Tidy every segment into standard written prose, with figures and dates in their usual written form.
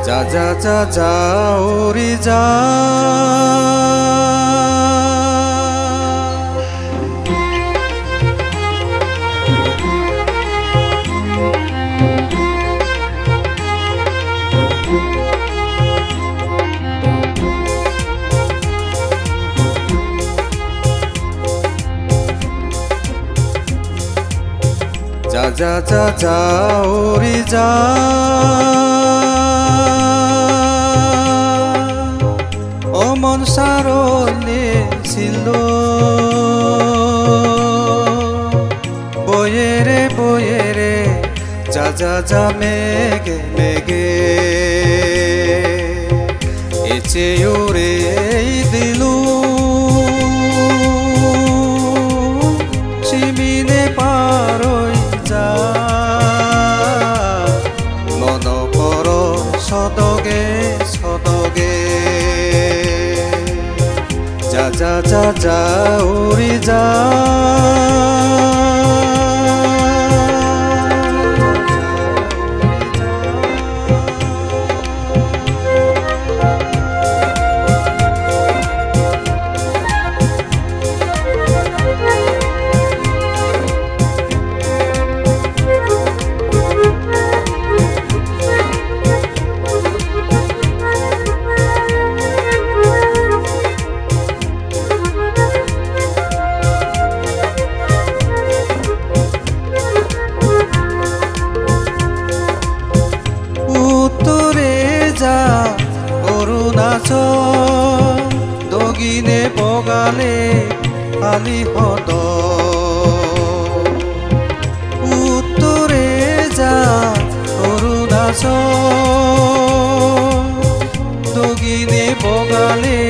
যা যা যা যা উড়ি যা যা যা যা যা উড়ি যা ও মন সারলে ছিল বয়ে রে যা যা যা মেঘে মেঘে এচে উড়ে দিলু সিমিনে পারই যা মন পর সদগে সদগে যা যা যা যা উড়ি যা অরুণাচল দগিনে বগালে আলি হদ উত্তরে যা অরুণাচল দগিনে বগালে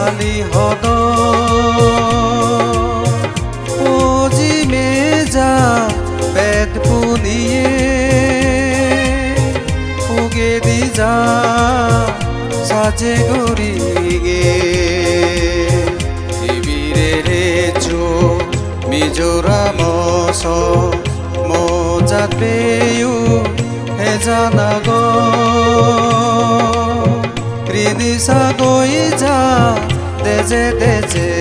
আলি হদ পজিমে যা পেট পুনিয়ে উগে দি যা সাজে গরিগে শিবিরে রে চো মিজোরাম মজাত পেয়ু হে জানা গো রিনিসা গই যা দেজে দেজে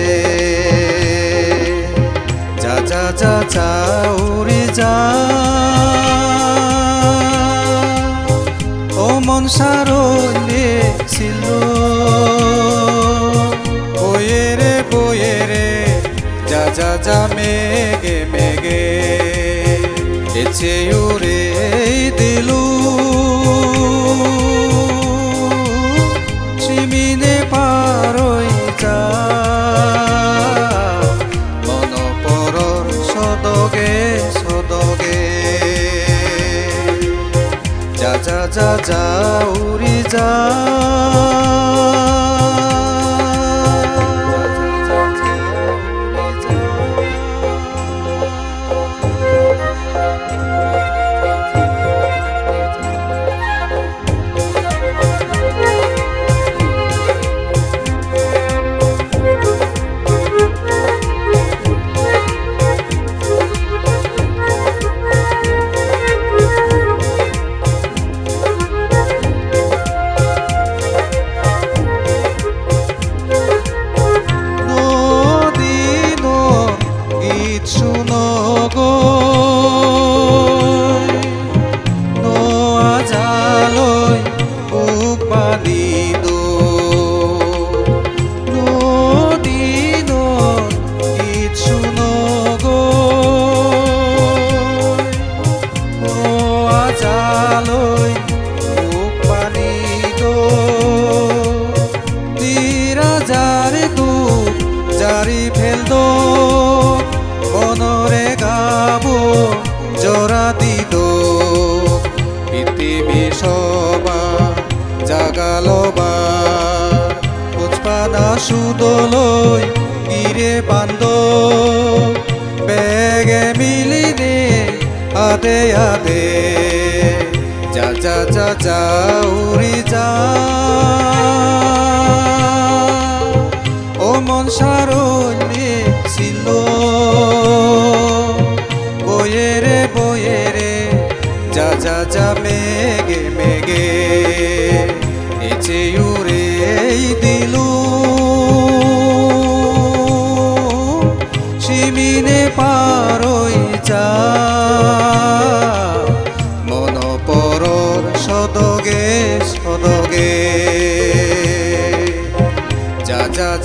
যা যা যা যা উড়ি যা ও মন সারলে ছিল বয়ে রে যা যা যা মেঘে মেঘে এচে উড়ে দিলু সিমিনে পারই যা মন পরর সদগে সদগে যা যা যা যা উড়ি যা জারি ফেল দো বনরে গাবো জোড়া দিদ পৃথিবী সবা জাগালবা পুষ্পাদা সুদলই গিরে বান্দ বেগে মিলিনে আদে আদে যা যা যা যা উড়ি যা ও মন সারলে ছিল বয়ে রে যা যা যা মেঘে মেঘে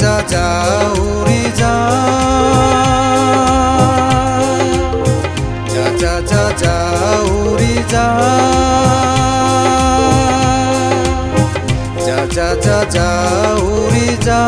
যা যা উড়ি যা যা যা যা যা উড়ি যা যা যা যা যা উড়ি যা